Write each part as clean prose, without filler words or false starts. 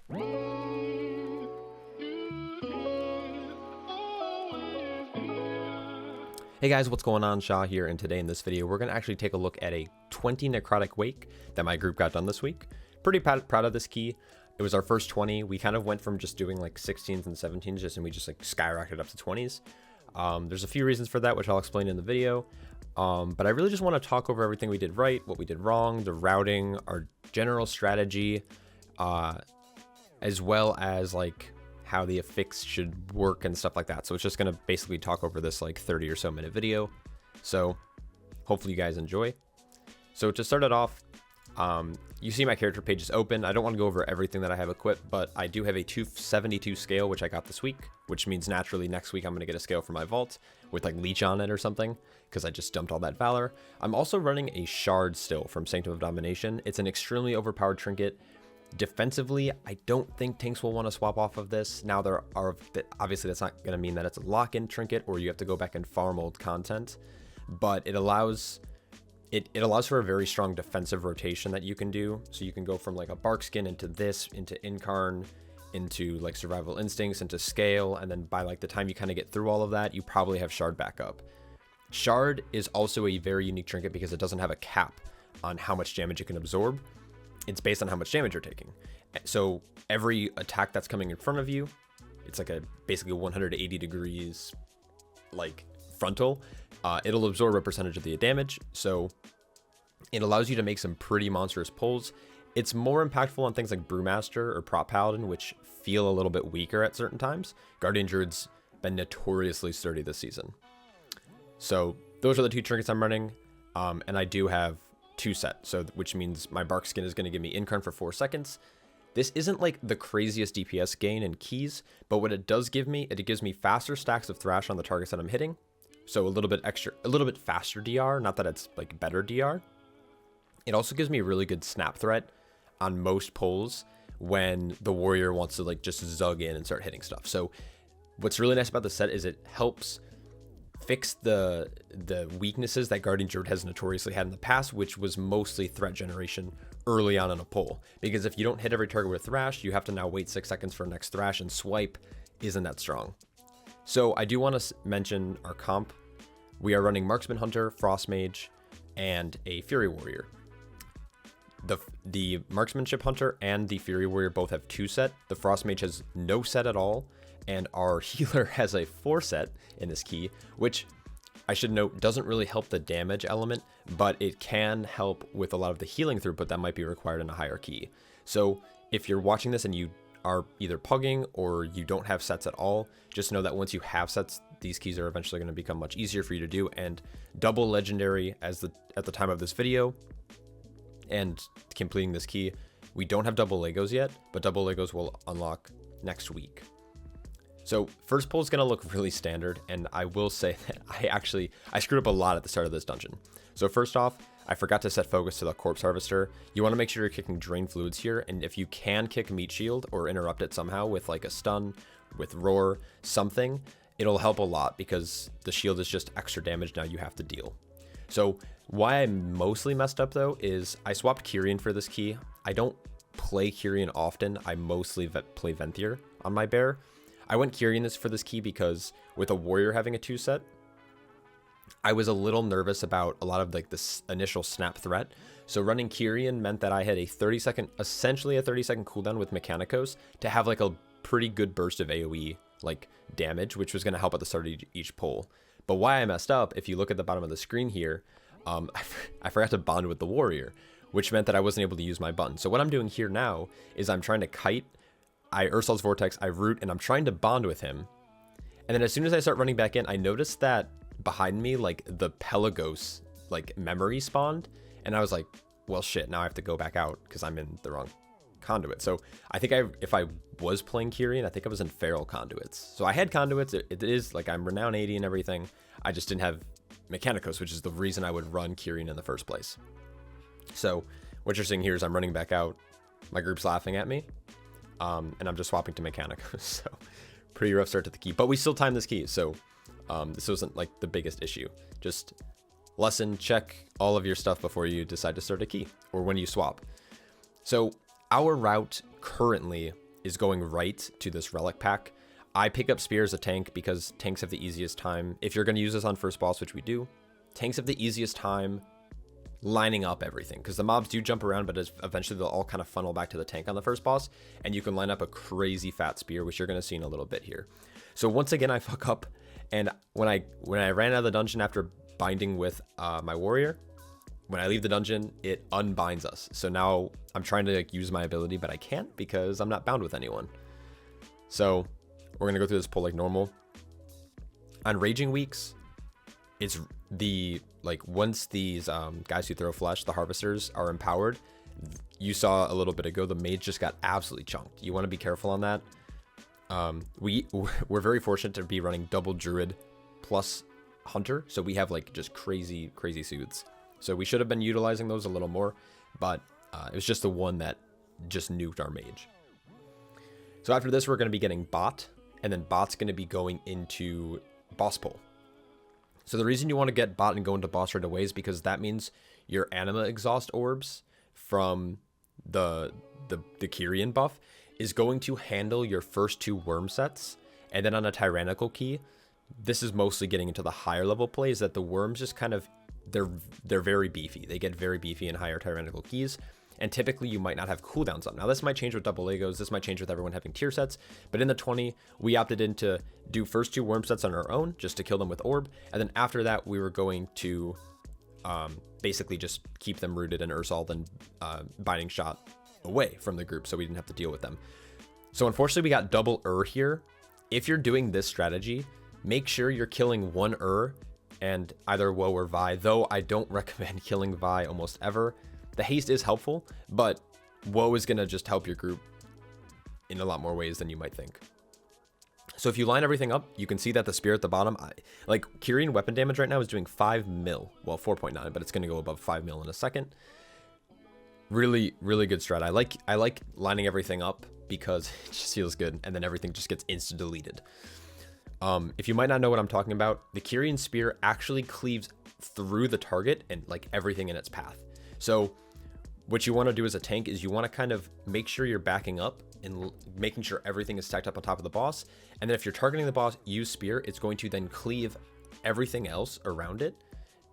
Hey guys, what's going on? Shaw here, and today in this video we're going to actually take a look at a 20 Necrotic Wake that my group got done this week. Pretty proud of this key. It was our first 20. We kind of went from just doing like 16s and 17s and we just like skyrocketed up to 20s. There's a few reasons for that, which I'll explain in the video. But I really just want to talk over everything we did right, what we did wrong, the routing, our general strategy, as well as like how the affix should work and stuff like that. So it's just going to basically talk over this like 30 or so minute video. So hopefully you guys enjoy. So to start it off, you see my character page is open. I don't want to go over everything that I have equipped, but I do have a 272 scale, which I got this week, which means naturally next week I'm going to get a scale for my vault with like leech on it or something, because I just dumped all that valor. I'm also running a shard still from Sanctum of Domination. It's an extremely overpowered trinket. Defensively, I don't think tanks will want to swap off of this. Now there are, obviously that's not going to mean that it's a lock-in trinket or you have to go back and farm old content, but it allows for a very strong defensive rotation that you can do. So you can go from like a bark skin into this, into Incarn, into like survival instincts, into scale, and then by like the time you kind of get through all of that, you probably have shard back up. Shard is also a very unique trinket because it doesn't have a cap on how much damage it can absorb. It's based on how much damage you're taking. So every attack that's coming in front of you, it's like a basically 180 degrees like frontal. It'll absorb a percentage of the damage. So it allows you to make some pretty monstrous pulls. It's more impactful on things like Brewmaster or Prop Paladin, which feel a little bit weaker at certain times. Guardian Druid's been notoriously sturdy this season. So those are the two trinkets I'm running. And I do have 2 set, so which means my bark skin is going to give me Incarn for 4 seconds. This isn't like the craziest DPS gain in keys, but what it does give me, it gives me faster stacks of thrash on the targets that I'm hitting. So a little bit faster DR, not that it's like better DR. It also gives me a really good snap threat on most pulls when the warrior wants to like just zug in and start hitting stuff. So what's really nice about this set is it helps fix the weaknesses that Guardian Druid has notoriously had in the past, which was mostly threat generation early on in a pull. Because if you don't hit every target with Thrash, you have to now wait 6 seconds for next Thrash, and swipe isn't that strong. So I do want to mention our comp. We are running Marksman Hunter, Frost Mage, and a Fury Warrior. The Marksmanship Hunter and the Fury Warrior both have 2 set. The Frost Mage has no set at all. And our healer has a 4 set in this key, which I should note doesn't really help the damage element, but it can help with a lot of the healing throughput that might be required in a higher key. So if you're watching this and you are either pugging or you don't have sets at all, just know that once you have sets, these keys are eventually going to become much easier for you to do. And double legendary at the time of this video and completing this key, we don't have double Legos yet, but double Legos will unlock next week. So first pull is going to look really standard, and I will say that I screwed up a lot at the start of this dungeon. So first off, I forgot to set focus to the Corpse Harvester. You want to make sure you're kicking Drain Fluids here, and if you can kick Meat Shield or interrupt it somehow with like a stun, with Roar, something, it'll help a lot because the shield is just extra damage now you have to deal. So why I mostly messed up though is I swapped Kyrian for this key. I don't play Kyrian often. I mostly play Venthyr on my bear. I went Kyrian for this key because with a warrior having a 2 set, I was a little nervous about a lot of like this initial snap threat. So running Kyrian meant that I had essentially a 30 second cooldown with Mechanicos to have like a pretty good burst of AoE like damage, which was going to help at the start of each pull. But why I messed up, if you look at the bottom of the screen here, I forgot to bond with the warrior, which meant that I wasn't able to use my button. So what I'm doing here now is I'm trying to kite. I Ursul's Vortex, I root, and I'm trying to bond with him. And then as soon as I start running back in, I noticed that behind me, like the Pelagos, like memory spawned. And I was like, well, shit, now I have to go back out because I'm in the wrong conduit. So I think if I was playing Kyrian, I think I was in feral conduits. So I had conduits. It is like I'm renown 80 and everything. I just didn't have Mechanicos, which is the reason I would run Kyrian in the first place. So what you're seeing here is I'm running back out. My group's laughing at me. And I'm just swapping to Mechanicos, so pretty rough start to the key, but we still timed this key, so this wasn't like the biggest issue. Just lesson, check all of your stuff before you decide to start a key or when you swap. So our route currently is going right to this relic pack. I pick up spear as a tank because tanks have the easiest time. If you're going to use this on first boss, which we do, tanks have the easiest time lining up everything, because the mobs do jump around, but eventually they'll all kind of funnel back to the tank on the first boss, and you can line up a crazy fat spear, which you're going to see in a little bit here. So once again, I fuck up, and when I ran out of the dungeon after binding with my warrior, when I leave the dungeon, it unbinds us. So now I'm trying to like use my ability, but I can't because I'm not bound with anyone. So we're gonna go through this pull like normal. On raging weeks, it's the like once these guys who throw flesh, the harvesters, are empowered. You saw a little bit ago, the mage just got absolutely chunked. You want to be careful on that. We're very fortunate to be running double druid plus hunter, so we have like just crazy suits. So we should have been utilizing those a little more, but it was just the one that just nuked our mage. So after this, we're going to be getting bot, and then bot's going to be going into boss pull. So the reason you want to get bot and go into boss right away is because that means your anima exhaust orbs from the Kyrian buff is going to handle your first 2 worm sets. And then on a tyrannical key, this is mostly getting into the higher level plays that the worms just kind of, they're very beefy. They get very beefy in higher tyrannical keys. And typically you might not have cooldowns up. Now this might change with double Legos, this might change with everyone having tier sets, but in the 20, we opted in to do first 2 worm sets on our own, just to kill them with orb, and then after that we were going to basically just keep them rooted and Ursal and binding shot away from the group so we didn't have to deal with them. So unfortunately we got double here. If you're doing this strategy, make sure you're killing one and either Woe or Vi, though I don't recommend killing Vi almost ever. The haste is helpful, but Woe is going to just help your group in a lot more ways than you might think. So if you line everything up, you can see that the spear at the bottom, like Kyrian weapon damage right now is doing 5 mil. Well, 4.9, but it's going to go above 5 mil in a second. Really good strat. I like lining everything up because it just feels good, and then everything just gets insta deleted. If you might not know what I'm talking about, the Kyrian spear actually cleaves through the target and like everything in its path. So what you want to do as a tank is you want to kind of make sure you're backing up and making sure everything is stacked up on top of the boss. And then if you're targeting the boss, use spear, it's going to then cleave everything else around it.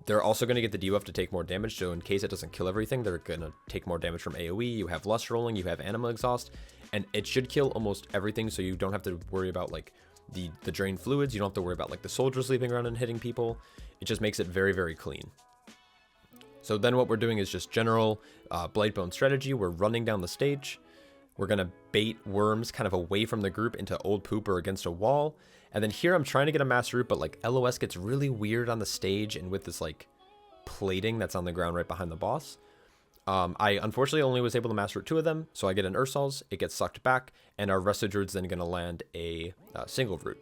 They're also going to get the debuff to take more damage. So in case it doesn't kill everything, they're going to take more damage from AoE. You have lust rolling, you have anima exhaust, and it should kill almost everything. So you don't have to worry about like the drained fluids. You don't have to worry about like the soldiers leaping around and hitting people. It just makes it very clean. So then what we're doing is just general Blightbone strategy. We're running down the stage. We're going to bait worms kind of away from the group into old poop or against a wall. And then here I'm trying to get a mass root, but like LOS gets really weird on the stage and with this like plating that's on the ground right behind the boss. I unfortunately only was able to mass root 2 of them. So I get an Ursals, it gets sucked back, and our Resto Druid's then going to land a single root.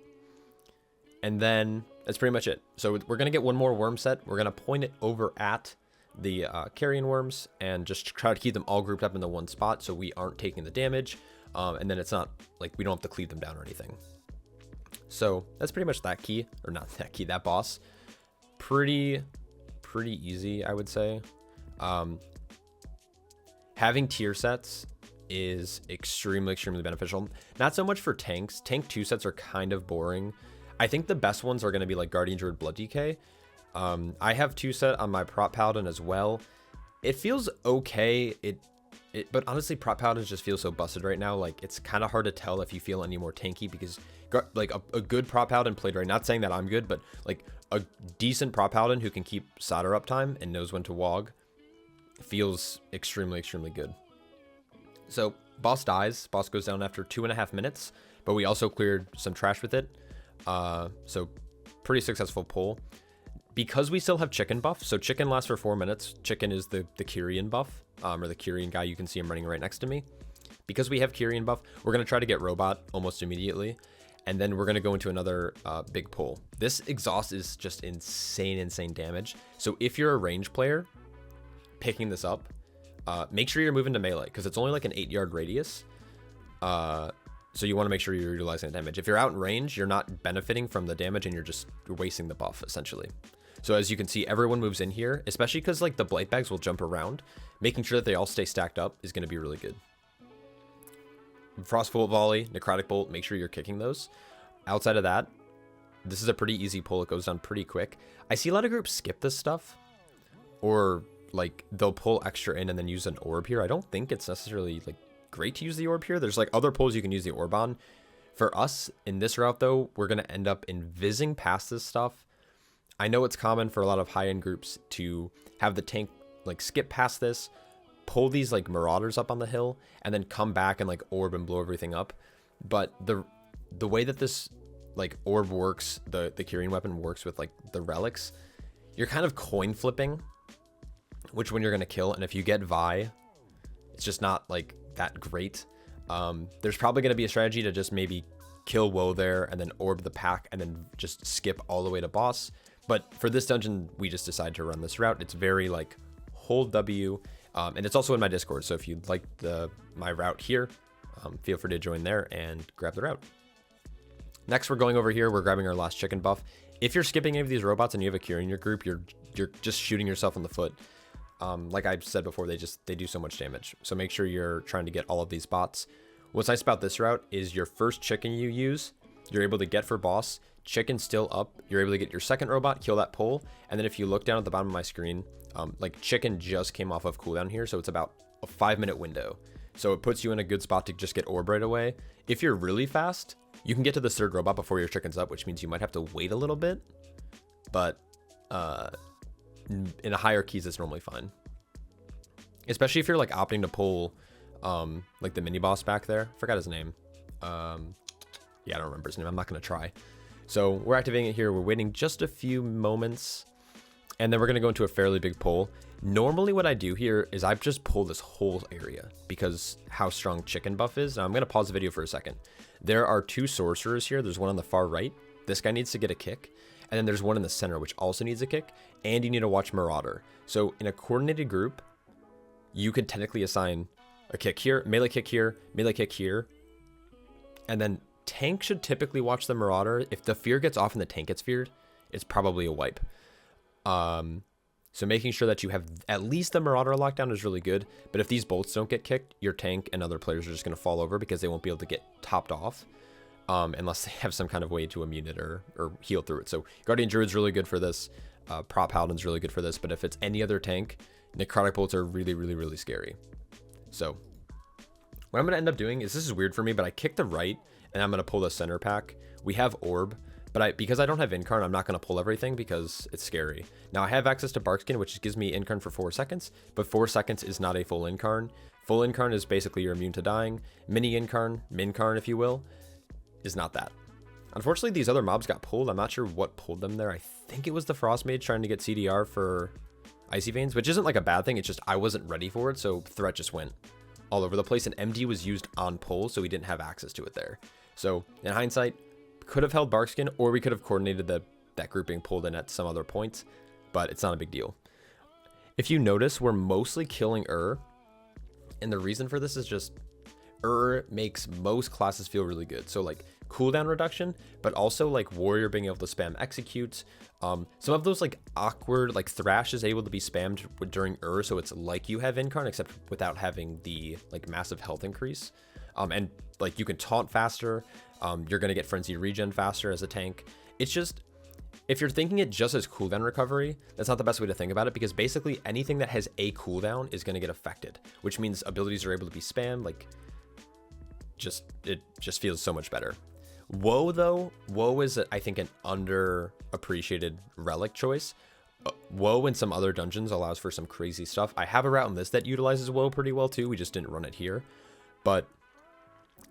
And then that's pretty much it. So we're going to get one more worm set. We're going to point it over at the carrion worms and just try to keep them all grouped up in the one spot so we aren't taking the damage, and then it's not like we don't have to cleave them down or anything. So that's pretty much that key, or not that key, that boss. Pretty easy, I would say. Having tier sets is extremely beneficial. Not so much for tanks. Tank 2 sets are kind of boring. I think the best ones are going to be like Guardian Druid Blood DK. I have 2 set on my prop paladin as well. It feels okay. But honestly, prop paladins just feel so busted right now. Like it's kind of hard to tell if you feel any more tanky because like a good prop paladin played right. Not saying that I'm good, but like a decent prop paladin who can keep solder uptime and knows when to wog feels extremely good. So boss dies. Boss goes down after 2.5 minutes, but we also cleared some trash with it. So pretty successful pull. Because we still have chicken buff, so chicken lasts for 4 minutes. Chicken is the Kyrian buff, or the Kyrian guy. You can see him running right next to me. Because we have Kyrian buff, we're going to try to get robot almost immediately. And then we're going to go into another big pull. This exhaust is just insane damage. So if you're a range player picking this up, make sure you're moving to melee because it's only like an 8-yard radius. So you want to make sure you're utilizing the damage. If you're out in range, you're not benefiting from the damage and you're wasting the buff essentially. So as you can see, everyone moves in here, especially because like the blight bags will jump around. Making sure that they all stay stacked up is going to be really good. Frostbolt Volley, Necrotic Bolt, make sure you're kicking those. Outside of that, this is a pretty easy pull. It goes down pretty quick. I see a lot of groups skip this stuff, or like they'll pull extra in and then use an orb here. I don't think it's necessarily like great to use the orb here. There's like other pulls you can use the orb on. For us in this route though, we're going to end up invising past this stuff. I know it's common for a lot of high-end groups to have the tank like skip past this, pull these like marauders up on the hill, and then come back and like orb and blow everything up. But the way that this like orb works, the curing weapon works with like the relics, you're kind of coin flipping which one you're gonna kill, and if you get Vi, it's just not like that great. There's probably gonna be a strategy to just maybe kill Woe there and then orb the pack and then just skip all the way to boss. But for this dungeon, we just decided to run this route. It's very like hold W, and it's also in my Discord. So if you'd like my route here, feel free to join there and grab the route. Next, we're going over here. We're grabbing our last chicken buff. If you're skipping any of these robots and you have a cure in your group, you're just shooting yourself in the foot. Like I said before, they do so much damage. So make sure you're trying to get all of these bots. What's nice about this route is your first chicken you use, you're able to get for boss. Chicken still up. You're able to get your second robot, kill that pole, and then if you look down at the bottom of my screen, like chicken just came off of cooldown here, so it's about a 5-minute window. So it puts you in a good spot to just get orb right away. If you're really fast, you can get to the third robot before your chicken's up, which means you might have to wait a little bit, but in a higher keys, it's normally fine. Especially if you're like opting to pull like the mini boss back there. Forgot his name. Yeah, I don't remember his name. I'm not gonna try. So we're activating it here. We're waiting just a few moments, and then we're gonna go into a fairly big pull. Normally what I do here is I just pull this whole area because how strong chicken buff is. Now I'm gonna pause the video for a second. There are 2 sorcerers here. There's one on the far right. This guy needs to get a kick. And then there's one in the center, which also needs a kick. And you need to watch Marauder. So in a coordinated group, you could technically assign a kick here, melee kick here, and then tank should typically watch the Marauder. If the fear gets off and the tank gets feared, it's probably a wipe. So making sure that you have at least the Marauder lockdown is really good. But if these bolts don't get kicked, your tank and other players are just going to fall over because they won't be able to get topped off unless they have some kind of way to immune it or heal through it. So Guardian Druid's really good for this. Prop Paladin's really good for this. But if it's any other tank, Necrotic bolts are really, really, really scary. So what I'm going to end up doing is, this is weird for me, but I kick the right and I'm going to pull the center pack. We have orb, but because I don't have incarn, I'm not going to pull everything because it's scary. Now I have access to Barkskin, which gives me incarn for 4 seconds, but 4 seconds is not a full incarn. Full incarn is basically you're immune to dying. Mini incarn, mincarn if you will, is not that. Unfortunately, these other mobs got pulled. I'm not sure what pulled them there. I think it was the Frost Mage trying to get CDR for Icy Veins, which isn't like a bad thing. It's just I wasn't ready for it, so threat just went all over the place, and MD was used on pull, so we didn't have access to it there. So in hindsight, could have held Barkskin, or we could have coordinated that group being pulled in at some other point, but it's not a big deal. If you notice, we're mostly killing and the reason for this is just makes most classes feel really good. So like cooldown reduction, but also like warrior being able to spam execute. Some of those like awkward, like Thrash is able to be spammed during so it's like you have incarn except without having the like massive health increase. And like you can taunt faster. You're gonna get frenzy regen faster as a tank. It's just, if you're thinking it just as cooldown recovery, that's not the best way to think about it, because basically anything that has a cooldown is gonna get affected, which means abilities are able to be spammed. Like it just feels so much better. Woe though, Woe is I think an underappreciated relic choice. Woe in some other dungeons allows for some crazy stuff. I have a route in this that utilizes Woe pretty well too. We just didn't run it here, but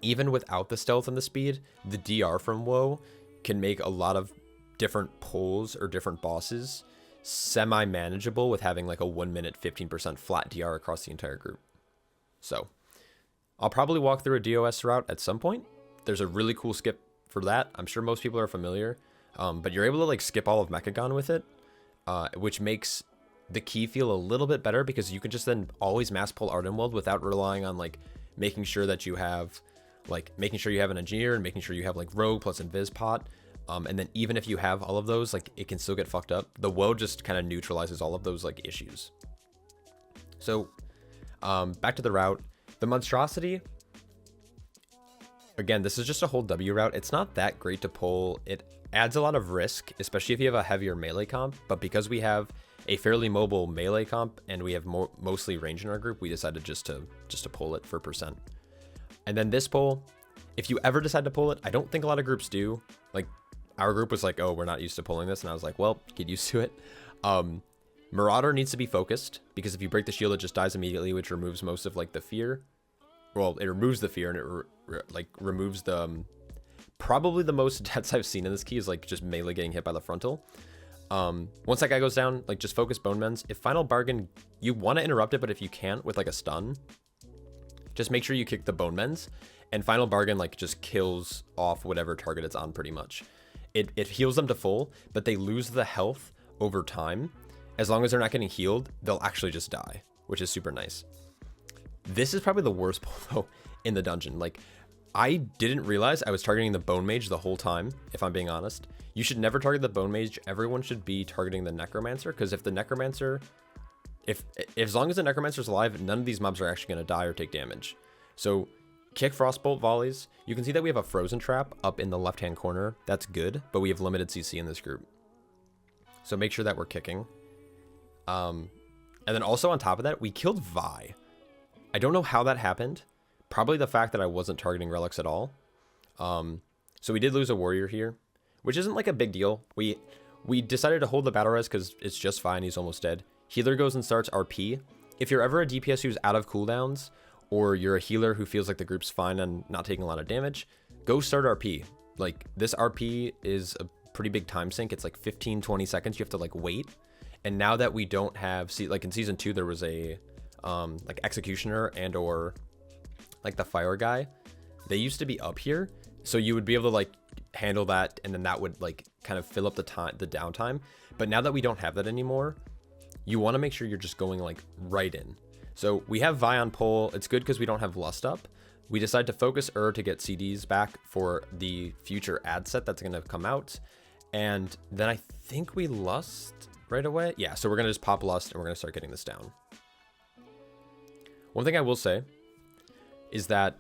even without the stealth and the speed, the DR from Woe can make a lot of different pulls or different bosses semi-manageable with having like a 1 minute 15% flat DR across the entire group. So I'll probably walk through a DOS route at some point. There's a really cool skip for that. I'm sure most people are familiar, but you're able to like skip all of Mechagon with it, which makes the key feel a little bit better because you can just then always mass pull Ardenweld without relying on like making sure you have an engineer and making sure you have like rogue plus invis pot. And then even if you have all of those, like it can still get fucked up. The Woe just kind of neutralizes all of those like issues. So back to the route. The monstrosity, Again, this is just a whole W route. It's not that great to pull. It adds a lot of risk, especially if you have a heavier melee comp, but because we have a fairly mobile melee comp and we have mostly range in our group, we decided just to pull it for percent. And then this pull, if you ever decide to pull it, I don't think a lot of groups do. Like our group was like, oh, we're not used to pulling this. And I was like, well, get used to it. Marauder needs to be focused because if you break the shield, it just dies immediately, which removes most of like the fear. Well, it removes the fear and it removes the, probably the most deaths I've seen in this key is like just melee getting hit by the frontal. Once that guy goes down, like just focus Bone Mends. If Final Bargain, you want to interrupt it, but if you can't with like a stun, just make sure you kick the Bone Mends, and Final Bargain like just kills off whatever target it's on pretty much. It heals them to full, but they lose the health over time. As long as they're not getting healed, they'll actually just die, which is super nice. This is probably the worst pull though in the dungeon. Like I didn't realize I was targeting the Bone Mage the whole time, if I'm being honest. You should never target the Bone Mage. Everyone should be targeting the Necromancer, because if the Necromancer, as long as the Necromancer's alive, none of these mobs are actually going to die or take damage. So kick Frostbolt volleys. You can see that we have a Frozen Trap up in the left-hand corner. That's good, but we have limited CC in this group. So make sure that we're kicking. And then also on top of that, we killed Vi. I don't know how that happened. Probably the fact that I wasn't targeting relics at all. So we did lose a warrior here, which isn't like a big deal. We decided to hold the battle res because it's just fine. He's almost dead. Healer goes and starts RP. If you're ever a DPS who's out of cooldowns, or you're a healer who feels like the group's fine and not taking a lot of damage, go start RP. Like this RP is a pretty big time sink. It's like 15-20 seconds. You have to like wait. And now that we don't have, see, like in season 2, there was a like executioner and or like the fire guy. They used to be up here, so you would be able to like handle that, and then that would like kind of fill up the downtime. But now that we don't have that anymore, you want to make sure you're just going like right in. So we have Vi on pull. It's good because we don't have Lust up. We decide to focus to get CDs back for the future ad set that's going to come out. And then I think we Lust right away. Yeah, so we're going to just pop Lust and we're going to start getting this down. One thing I will say is that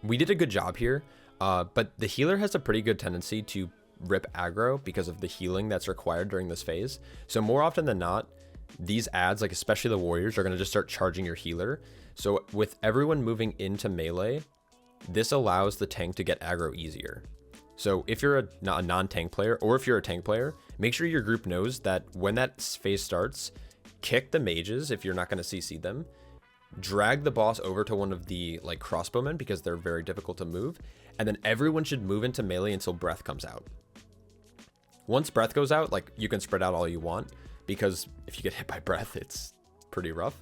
we did a good job here, but the healer has a pretty good tendency to rip aggro because of the healing that's required during this phase. So more often than not, these ads, like especially the warriors, are going to just start charging your healer. So with everyone moving into melee, this allows the tank to get aggro easier. So if you're a non-tank player, or if you're a tank player, make sure your group knows that when that phase starts, kick the mages if you're not going to CC them, drag the boss over to one of the like crossbowmen because they're very difficult to move, and then everyone should move into melee until breath comes out. Once breath goes out, like you can spread out all you want, because if you get hit by breath, it's pretty rough.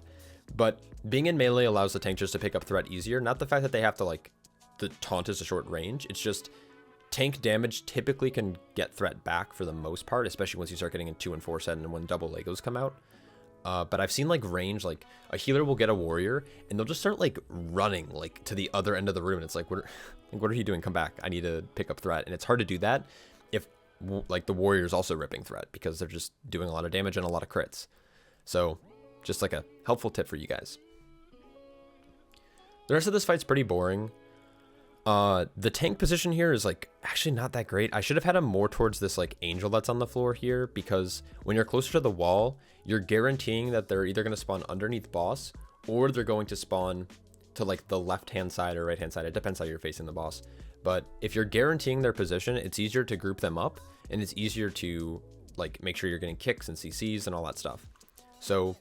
But being in melee allows the tank just to pick up threat easier. Not the fact that they have to like, the taunt is a short range. It's just tank damage typically can get threat back for the most part, especially once you start getting in 2 and 4 set and when double Legos come out. But I've seen like range, like a healer will get a warrior and they'll just start like running like to the other end of the room. And it's like, what are you doing? Come back. I need to pick up threat. And it's hard to do that if like the warrior is also ripping threat because they're just doing a lot of damage and a lot of crits. So just like a helpful tip for you guys. The rest of this fight's pretty boring. The tank position here is like actually not that great. I should have had him more towards this like angel that's on the floor here, because when you're closer to the wall, you're guaranteeing that they're either going to spawn underneath boss or they're going to spawn to like the left hand side or right hand side. It depends how you're facing the boss. But if you're guaranteeing their position, it's easier to group them up and it's easier to like make sure you're getting kicks and CCs and all that stuff. So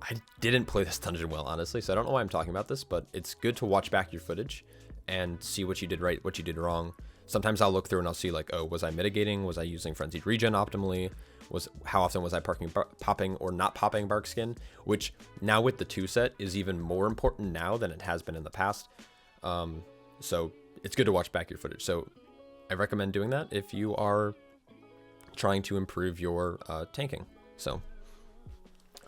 I didn't play this dungeon well, honestly, so I don't know why I'm talking about this, but it's good to watch back your footage and see what you did right, what you did wrong. Sometimes I'll look through and I'll see like, oh, was I mitigating? Was I using frenzied regen optimally? How often was I popping or not popping bark skin? Which now with the 2 set is even more important now than it has been in the past. So it's good to watch back your footage. So I recommend doing that if you are trying to improve your tanking. So, all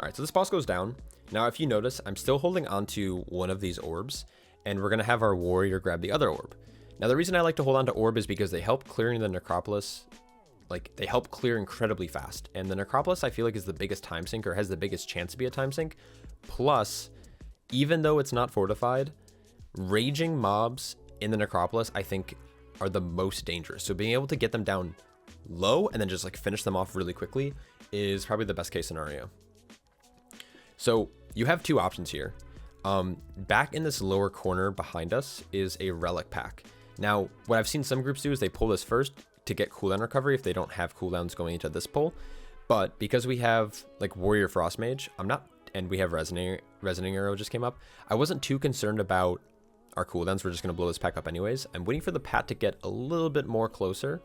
right, so this boss goes down. Now, if you notice, I'm still holding onto one of these orbs, and we're going to have our warrior grab the other orb. Now, the reason I like to hold on to orb is because they help clearing the Necropolis. Like, they help clear incredibly fast. And the Necropolis, I feel like, is the biggest time sink, or has the biggest chance to be a time sink. Plus, even though it's not fortified, raging mobs in the Necropolis, I think, are the most dangerous. So being able to get them down low and then just like finish them off really quickly is probably the best case scenario. So you have two options here. Back in this lower corner behind us is a relic pack. Now, what I've seen some groups do is they pull this first to get cooldown recovery if they don't have cooldowns going into this pull. But because we have like Warrior Frost Mage, and we have Resonating Arrow just came up, I wasn't too concerned about our cooldowns. We're just going to blow this pack up anyways. I'm waiting for the pat to get a little bit more closer.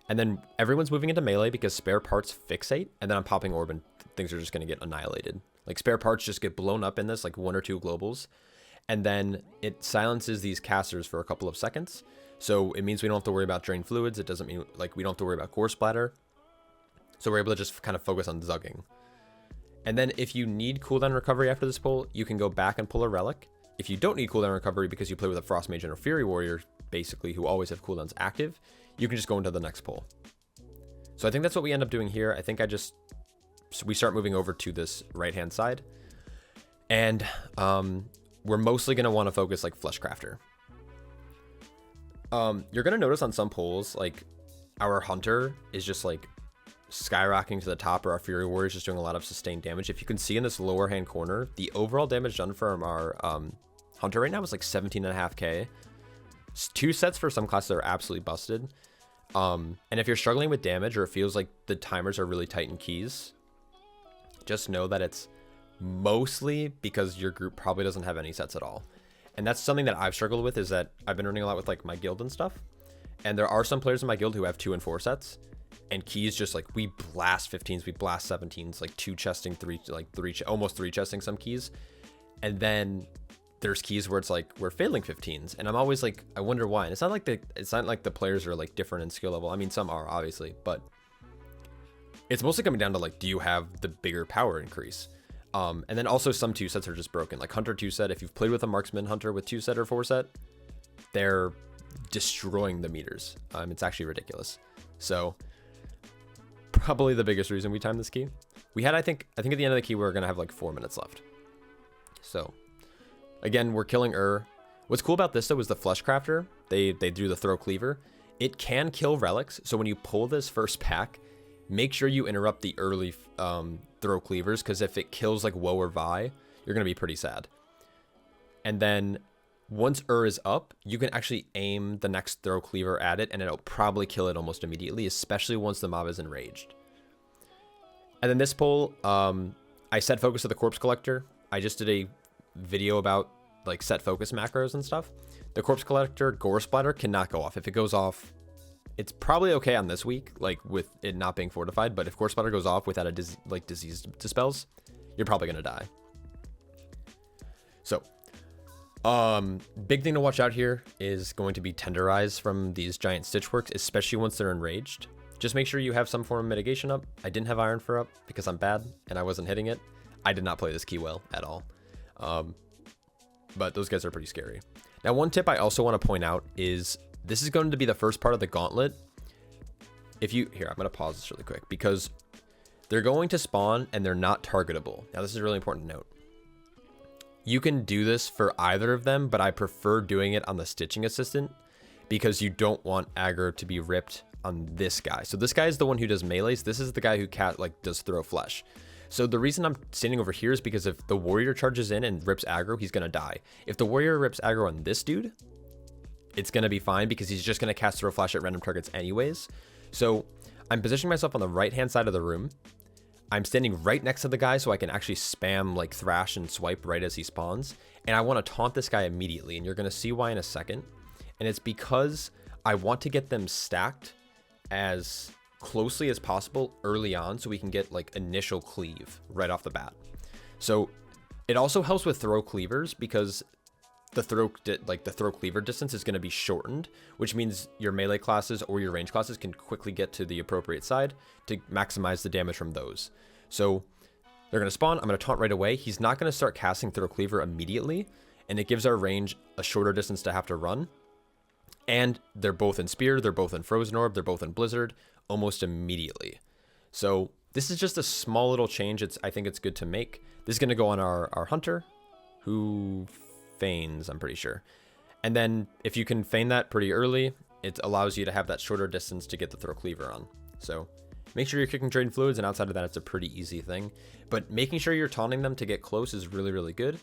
And then everyone's moving into melee because spare parts fixate. And then I'm popping orb and things are just going to get annihilated. Like spare parts just get blown up in this, like 1 or 2 globals. And then it silences these casters for a couple of seconds. So it means we don't have to worry about drain fluids. It doesn't mean like we don't have to worry about gore splatter. So we're able to just kind of focus on zugging. And then if you need cooldown recovery after this pull, you can go back and pull a relic. If you don't need cooldown recovery because you play with a Frost Mage and a Fury Warrior, basically, who always have cooldowns active, you can just go into the next pull. So I think that's what we end up doing here. I think we start moving over to this right-hand side. And we're mostly going to want to focus like Fleshcrafter. You're going to notice on some pulls, like our Hunter is just like skyrocketing to the top, or our Fury Warrior is just doing a lot of sustained damage. If you can see in this lower hand corner, the overall damage done from our Hunter right now is like 17.5k. 2 sets for some classes are absolutely busted. And if you're struggling with damage, or it feels like the timers are really tight in keys, just know that it's mostly because your group probably doesn't have any sets at all. And that's something that I've struggled with, is that I've been running a lot with like my guild and stuff. And there are some players in my guild who have 2 and 4 sets. And keys just like, we blast 15s, we blast 17s, like 2 chesting, 3, like 3, almost 3 chesting some keys. And then there's keys where it's like we're failing 15s, and I'm always like, I wonder why. And it's not like the players are like different in skill level. I mean, some are obviously, but it's mostly coming down to like, do you have the bigger power increase? And then also some 2 sets are just broken. Like Hunter 2 set, if you've played with a Marksman Hunter with 2 set or 4 set, they're destroying the meters. It's actually ridiculous. So probably the biggest reason we timed this key. We had, I think at the end of the key, we were gonna have like 4 minutes left. So again, we're killing What's cool about this though is the Fleshcrafter. They do the throw cleaver. It can kill relics. So when you pull this first pack, make sure you interrupt the early throw cleavers, because if it kills like Woe or Vi, you're gonna be pretty sad. And then once is up, you can actually aim the next throw cleaver at it, and it'll probably kill it almost immediately, especially once the mob is enraged. And then this pull, I set focus to the Corpse Collector. I just did a video about like set focus macros and stuff. The Corpse Collector gore splatter cannot go off. If it goes off, it's probably okay on this week, like with it not being fortified, but if gore splatter goes off without a disease dispels, you're probably gonna die. So big thing to watch out here is going to be Tenderize from these giant Stitchworks, especially once they're enraged. Just make sure you have some form of mitigation up. I didn't have Iron Fur up because I'm bad and I wasn't hitting it. I did not play this key well at all. But those guys are pretty scary. Now, one tip I also want to point out is this is going to be the first part of the gauntlet. Here, I'm going to pause this really quick because they're going to spawn and they're not targetable. Now, this is really important to note. You can do this for either of them, but I prefer doing it on the Stitching Assistant because you don't want aggro to be ripped on this guy. So this guy is the one who does melees. This is the guy who does throw flesh. So the reason I'm standing over here is because if the warrior charges in and rips aggro, he's going to die. If the warrior rips aggro on this dude, it's going to be fine because he's just going to cast throw flash at random targets anyways. So I'm positioning myself on the right-hand side of the room. I'm standing right next to the guy so I can actually spam like thrash and swipe right as he spawns. And I want to taunt this guy immediately. And you're going to see why in a second. And it's because I want to get them stacked as closely as possible early on so we can get like initial cleave right off the bat. So it also helps with throw cleavers because the throw cleaver distance is going to be shortened, which means your melee classes or your range classes can quickly get to the appropriate side to maximize the damage from those. So they're going to spawn. I'm going to taunt right away. He's not going to start casting throw cleaver immediately, and it gives our range a shorter distance to have to run. And they're both in Spear, they're both in Frozen Orb, they're both in Blizzard almost immediately. So this is just a small little change. I think it's good to make. This is going to go on our Hunter, who feigns, I'm pretty sure. And then if you can feign that pretty early, it allows you to have that shorter distance to get the throw cleaver on. So make sure you're kicking drain fluids, and outside of that, it's a pretty easy thing. But making sure you're taunting them to get close is really, really good.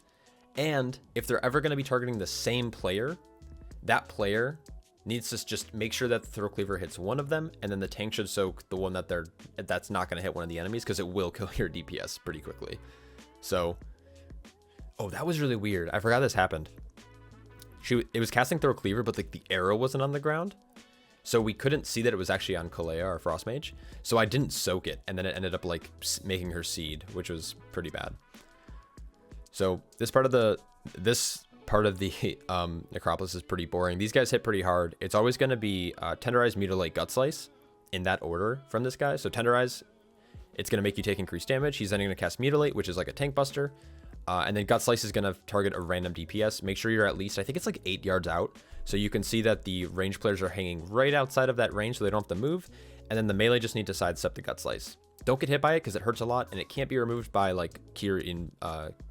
And if they're ever going to be targeting the same player, that player needs to just make sure that the throw cleaver hits one of them, and then the tank should soak the one that's not going to hit one of the enemies, because it will kill your DPS pretty quickly. So, oh, that was really weird. I forgot this happened. It was casting throw cleaver, but like the arrow wasn't on the ground, so we couldn't see that it was actually on Kalea, our frost mage. So I didn't soak it, and then it ended up like making her seed, which was pretty bad. So this part of the Necropolis is pretty boring. These guys hit pretty hard. It's always going to be Tenderize, Mutilate, Gut Slice in that order from this guy. So Tenderize, it's going to make you take increased damage. He's then going to cast Mutilate, which is like a tank buster. And then Gut Slice is going to target a random DPS. Make sure you're at least, I think it's like 8 yards out. So you can see that the range players are hanging right outside of that range, so they don't have to move. And then the melee just need to sidestep the Gut Slice. Don't get hit by it because it hurts a lot, and it can't be removed by like Kyrian,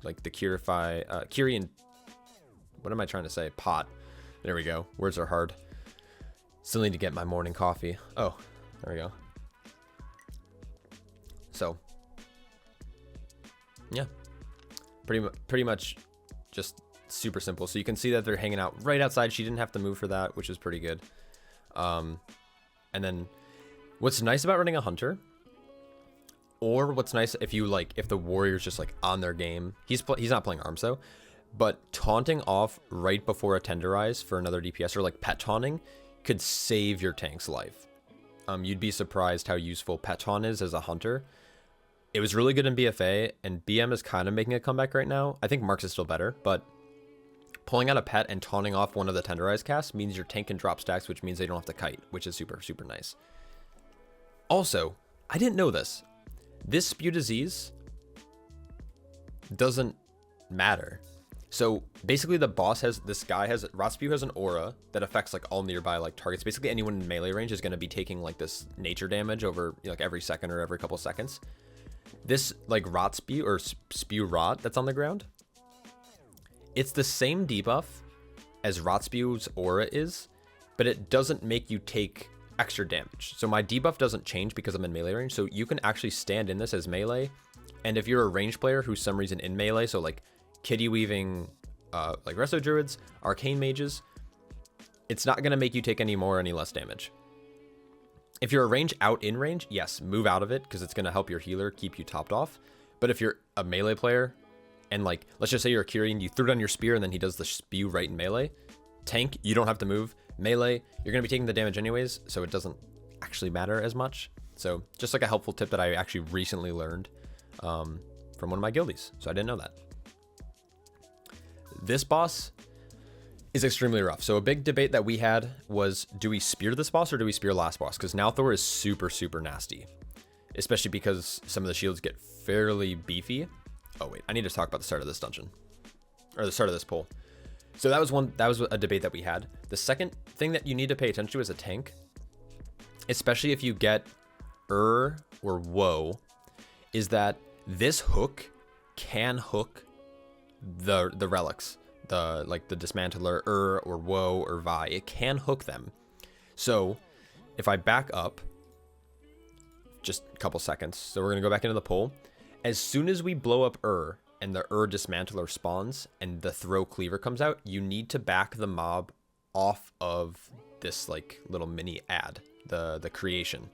like the Kyrian. What am I trying to say? Pot. There we go. Words are hard. Still need to get my morning coffee. Oh, there we go. So, yeah. Pretty much just super simple. So you can see that they're hanging out right outside. She didn't have to move for that, which is pretty good. And then what's nice about running a hunter, or what's nice if the warrior's just like on their game, he's not playing arms though, but taunting off right before a tenderize for another DPS, or like pet taunting, could save your tank's life. You'd be surprised how useful pet taunt is as a hunter. It was really good in BFA, and BM is kind of making a comeback right now. I think Marks is still better, but pulling out a pet and taunting off one of the tenderize casts means your tank can drop stacks, which means they don't have to kite, which is super, super nice. Also, I didn't know this. This spew disease doesn't matter. So basically Rot Spew has an aura that affects like all nearby like targets. Basically anyone in melee range is going to be taking like this nature damage over like every second or every couple seconds. This like Rot Spew or Spew Rot that's on the ground, it's the same debuff as Rot Spew's aura is, but it doesn't make you take extra damage. So my debuff doesn't change because I'm in melee range. So you can actually stand in this as melee. And if you're a range player who's some reason in melee, so like Kitty Weaving, like Resto Druids, Arcane Mages, it's not going to make you take any more or any less damage. If you're a range out in range, yes, move out of it because it's going to help your healer keep you topped off. But if you're a melee player and like, let's just say you're a Kyrian, you threw down your spear and then he does the spew right in melee, tank, you don't have to move. Melee, you're going to be taking the damage anyways, so it doesn't actually matter as much. So just like a helpful tip that I actually recently learned from one of my guildies. So I didn't know that. This boss is extremely rough. So a big debate that we had was, do we spear this boss or do we spear last boss? Because Nalthor is super, super nasty, especially because some of the shields get fairly beefy. Oh wait, I need to talk about the start of this dungeon, or the start of this pull. So that was a debate that we had. The second thing that you need to pay attention to as a tank, especially if you get or Woe, is that this hook can hook the relics, the Dismantler, or Woe, or Vi. It can hook them. So if I back up just a couple seconds, so we're gonna go back into the pull. As soon as we blow up and the Dismantler spawns and the throw cleaver comes out, you need to back the mob off of this like little mini ad, the creation.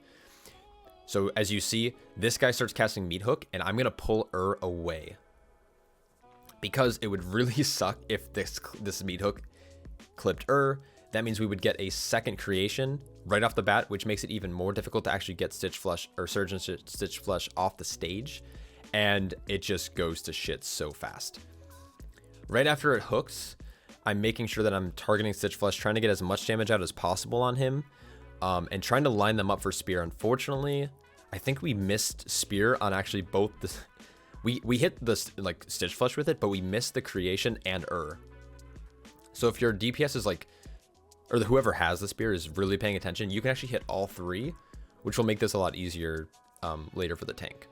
So as you see, this guy starts casting Meat Hook, and I'm gonna pull away because it would really suck if this Meat Hook clipped That means we would get a second creation right off the bat, which makes it even more difficult to actually get Stitchflesh or Surgeon Stitchflesh off the stage. And it just goes to shit so fast. Right after it hooks, I'm making sure that I'm targeting Stitchflesh, trying to get as much damage out as possible on him, and trying to line them up for spear. Unfortunately, I think we missed spear on actually both the... We hit the like Stitchflesh with it, but we missed the creation and So if your DPS is like, or whoever has the spear is really paying attention, you can actually hit all three, which will make this a lot easier later for the tank.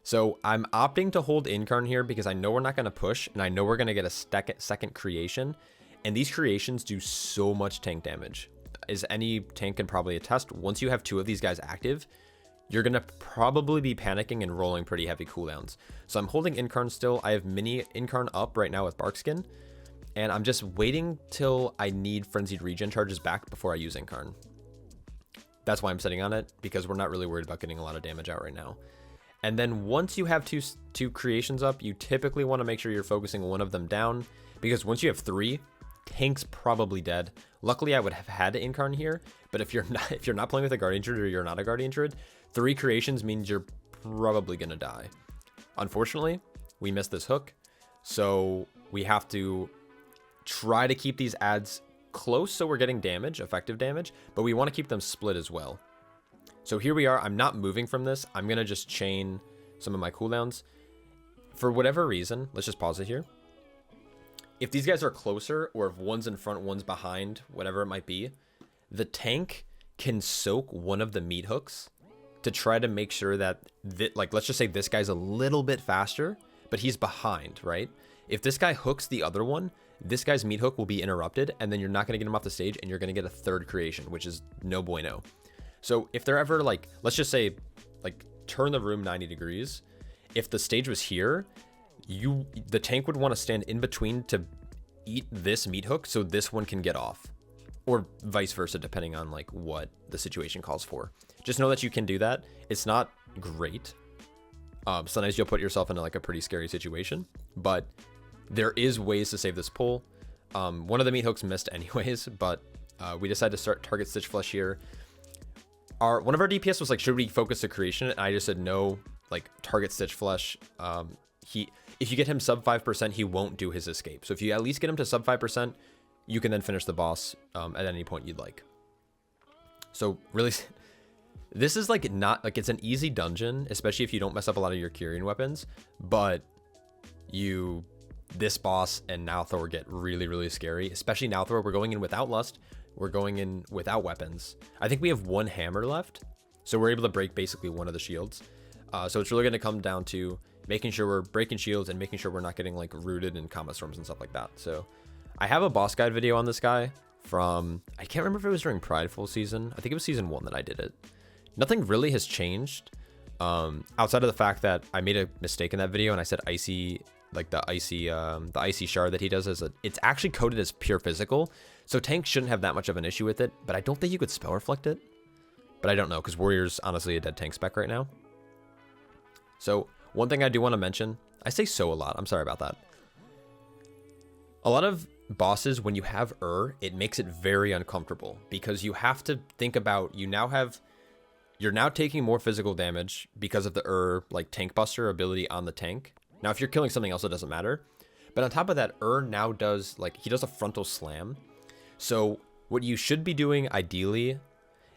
So I'm opting to hold Incarn here because I know we're not going to push, and I know we're going to get a second creation. And these creations do so much tank damage. As any tank can probably attest, once you have 2 of these guys active, you're going to probably be panicking and rolling pretty heavy cooldowns. So I'm holding Incarn still. I have Mini Incarn up right now with Barkskin. And I'm just waiting till I need Frenzied Regen charges back before I use Incarn. That's why I'm sitting on it, because we're not really worried about getting a lot of damage out right now. And then once you have two creations up, you typically want to make sure you're focusing one of them down, because once you have 3, tank's probably dead. Luckily, I would have had to Incarn here, but if you're not playing with a Guardian Druid or you're not a Guardian Druid, 3 creations means you're probably gonna die. Unfortunately, we missed this hook, so we have to try to keep these adds close so we're getting damage, effective damage, but we want to keep them split as well. So here we are. I'm not moving from this. I'm going to just chain some of my cooldowns. For whatever reason, let's just pause it here. If these guys are closer, or if one's in front, one's behind, whatever it might be, the tank can soak one of the meat hooks to try to make sure that, like, let's just say this guy's a little bit faster, but he's behind, right? If this guy hooks the other one, this guy's meat hook will be interrupted, and then you're not going to get him off the stage, and you're going to get a 3rd creation, which is no bueno. So if they're ever, like, let's just say, like, turn the room 90 degrees. If the stage was here, the tank would want to stand in between to eat this meat hook so this one can get off. Or vice versa, depending on, like, what the situation calls for. Just know that you can do that. It's not great. Sometimes you'll put yourself into, like, a pretty scary situation, but there is ways to save this pull. One of the meat hooks missed anyways, but we decided to start target Stitchflesh here. One of our DPS was like, should we focus the creation? And I just said no, like, target Stitchflesh. If you get him sub 5%, he won't do his escape. So if you at least get him to sub 5%, you can then finish the boss at any point you'd like. So really, this is like not like, it's an easy dungeon, especially if you don't mess up a lot of your Kyrian weapons, but this boss and Nalthor get really, really scary, especially Nalthor. We're going in without Lust. We're going in without weapons. I think we have 1 hammer left, so we're able to break basically one of the shields. So it's really going to come down to making sure we're breaking shields and making sure we're not getting, like, rooted in combat storms and stuff like that. So I have a boss guide video on this guy from, I can't remember if it was during Prideful season. I think it was season 1 that I did it. Nothing really has changed outside of the fact that I made a mistake in that video and I said icy, like the icy shard that he does it's actually coded as pure physical, so tank shouldn't have that much of an issue with it, but I don't think you could spell reflect it, but I don't know, because Warrior's honestly a dead tank spec right now. So one thing I do want to mention, I say so a lot, I'm sorry about that. A lot of bosses, when you have it makes it very uncomfortable, because you have to think about, you're now taking more physical damage because of the like tank buster ability on the tank. Now, if you're killing something else, it doesn't matter. But on top of that, now does, like, he does a frontal slam. So what you should be doing ideally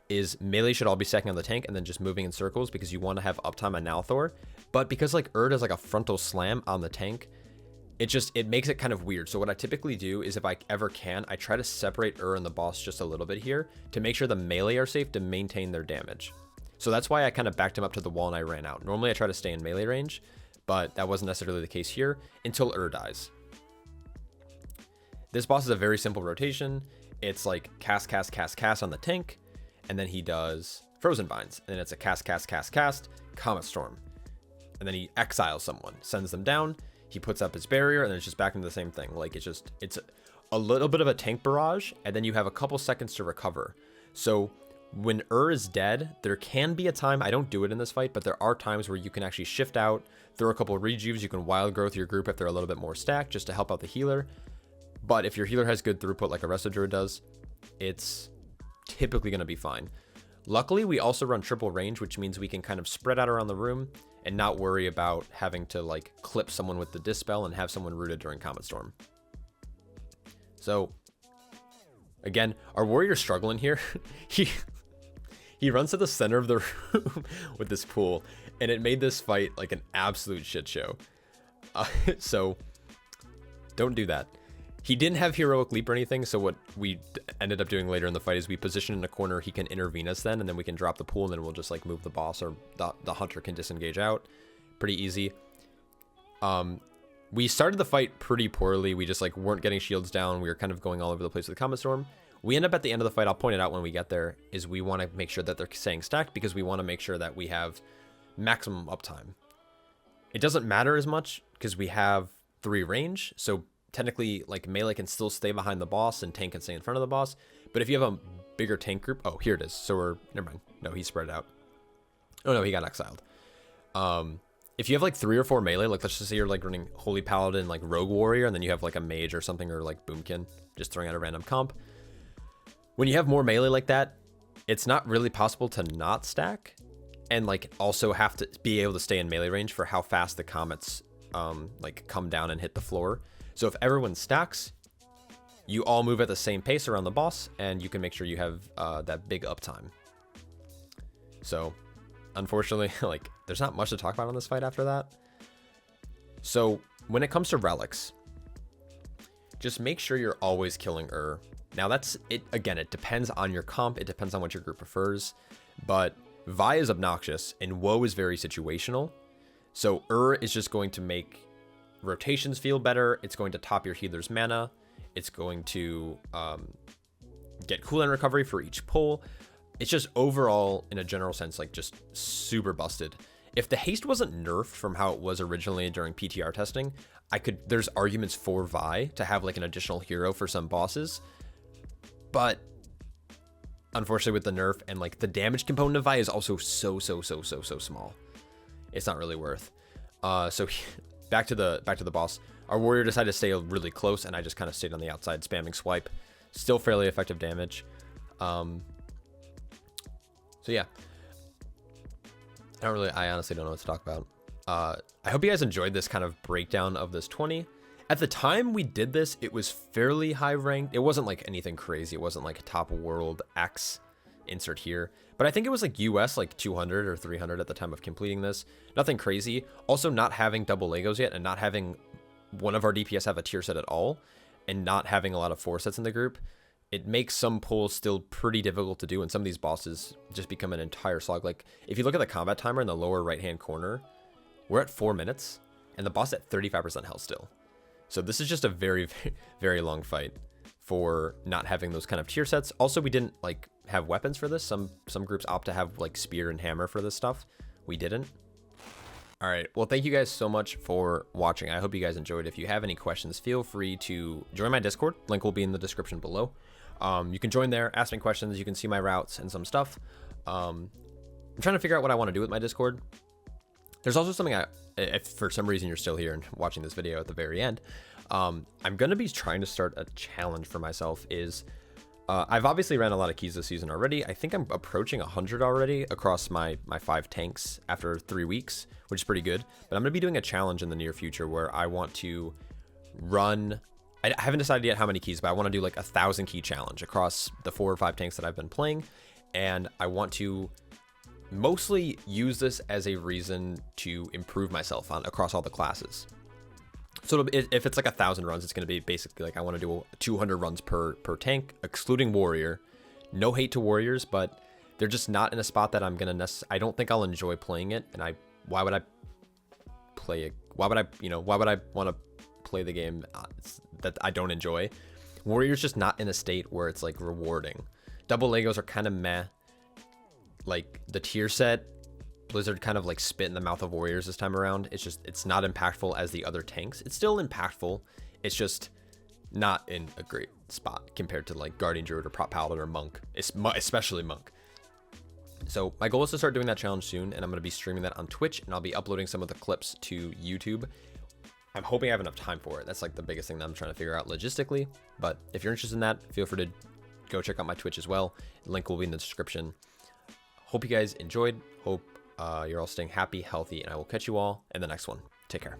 is melee should all be stacking on the tank and then just moving in circles, because you want to have uptime on Nalthor. But because, like, does like a frontal slam on the tank, it makes it kind of weird. So what I typically do is, if I ever can, I try to separate and the boss just a little bit here to make sure the melee are safe to maintain their damage. So that's why I kind of backed him up to the wall and I ran out. Normally I try to stay in melee range, but that wasn't necessarily the case here until dies. This boss is a very simple rotation. It's like cast on the tank, and then he does Frozen Vines, and then it's a cast, Comet Storm. And then he exiles someone, sends them down, he puts up his barrier, and then it's just back into the same thing. Like, it's a little bit of a tank barrage, and then you have a couple seconds to recover. So when is dead, there can be a time, I don't do it in this fight, but there are times where you can actually shift out, throw a couple of rejuves, you can wild growth your group if they're a little bit more stacked, just to help out the healer. But if your healer has good throughput like a Resto Druid does, it's typically going to be fine. Luckily, we also run triple range, which means we can kind of spread out around the room and not worry about having to, like, clip someone with the Dispel and have someone rooted during Comet Storm. So, again, our warrior's struggling here. He runs to the center of the room with this pool, and it made this fight like an absolute shit show. So don't do that. He didn't have heroic leap or anything, so what we ended up doing later in the fight is we position in a corner. He can intervene us then, and then we can drop the pool, and then we'll just, like, move the boss, or the hunter can disengage out. Pretty easy. we started the fight pretty poorly. We just like weren't getting shields down. We were kind of going all over the place with the Comet Storm. We end up at the end of the fight, I'll point it out when we get there, is we want to make sure that they're staying stacked because we want to make sure that we have maximum uptime. It doesn't matter as much because we have 3 range, so technically like melee can still stay behind the boss and tank can stay in front of the boss. But if you have a bigger tank group, oh, here it is. So we're, never mind. No, he spread out. Oh no, he got exiled. If you have like 3 or 4 melee, like let's just say you're like running Holy Paladin, like Rogue Warrior, and then you have like a mage or something, or like Boomkin, just throwing out a random comp. When you have more melee like that, it's not really possible to not stack and like also have to be able to stay in melee range for how fast the comets like come down and hit the floor. So if everyone stacks, you all move at the same pace around the boss and you can make sure you have that big uptime. So unfortunately, like there's not much to talk about on this fight after that. So when it comes to relics, just make sure you're always killing Now that's it. Again, it depends on your comp. It depends on what your group prefers. But Vi is obnoxious and Woe is very situational. So is just going to make rotations feel better. It's going to top your healer's mana. It's going to get cooldown recovery for each pull. It's just overall, in a general sense, like just super busted. If the haste wasn't nerfed from how it was originally during PTR testing, there's arguments for Vi to have like an additional hero for some bosses. But unfortunately with the nerf and like the damage component of Vi is also so small. It's not really worth. So back to the boss. Our warrior decided to stay really close and I just kind of stayed on the outside spamming swipe. Still fairly effective damage. So yeah. I honestly don't know what to talk about. I hope you guys enjoyed this kind of breakdown of this 20. At the time we did this, it was fairly high ranked. It wasn't like anything crazy. It wasn't like top world X insert here, but I think it was like US like 200 or 300 at the time of completing this. Nothing crazy. Also not having double Legos yet and not having one of our DPS have a tier set at all and not having a lot of 4 sets in the group. It makes some pulls still pretty difficult to do, and some of these bosses just become an entire slog. Like if you look at the combat timer in the lower right hand corner, we're at 4 minutes and the boss at 35% health still. So this is just a very, very long fight for not having those kind of tier sets. Also, we didn't like have weapons for this. Some groups opt to have like spear and hammer for this stuff. We didn't. All right. Well, thank you guys so much for watching. I hope you guys enjoyed. If you have any questions, feel free to join my Discord. Link will be in the description below. You can join there, ask me questions. You can see my routes and some stuff. I'm trying to figure out what I want to do with my Discord. There's also something if for some reason you're still here and watching this video at the very end, I'm going to be trying to start a challenge for myself. I've obviously ran a lot of keys this season already. I think I'm approaching 100 already across my 5 tanks after 3 weeks, which is pretty good. But I'm going to be doing a challenge in the near future where I want to run, I haven't decided yet how many keys, but I want to do like 1,000 key challenge across the 4 or 5 tanks that I've been playing. And I want to mostly use this as a reason to improve myself across all the classes. So if it's like 1,000 runs, it's going to be basically like I want to do 200 runs per tank, excluding warrior. No hate to warriors, but they're just not in a spot that I'm going to I don't think I'll enjoy playing it. And why would I play it? Why would I want to play the game that I don't enjoy? Warrior's just not in a state where it's like rewarding. Double Legos are kind of meh. Like the tier set, Blizzard kind of like spit in the mouth of warriors this time around. It's not impactful as the other tanks. It's still impactful. It's just not in a great spot compared to like Guardian Druid or Prop Paladin or Monk, especially Monk. So my goal is to start doing that challenge soon, and I'm going to be streaming that on Twitch, and I'll be uploading some of the clips to YouTube. I'm hoping I have enough time for it. That's like the biggest thing that I'm trying to figure out logistically. But if you're interested in that, feel free to go check out my Twitch as well. Link will be in the description. Hope you guys enjoyed. Hope you're all staying happy, healthy, and I will catch you all in the next one. Take care.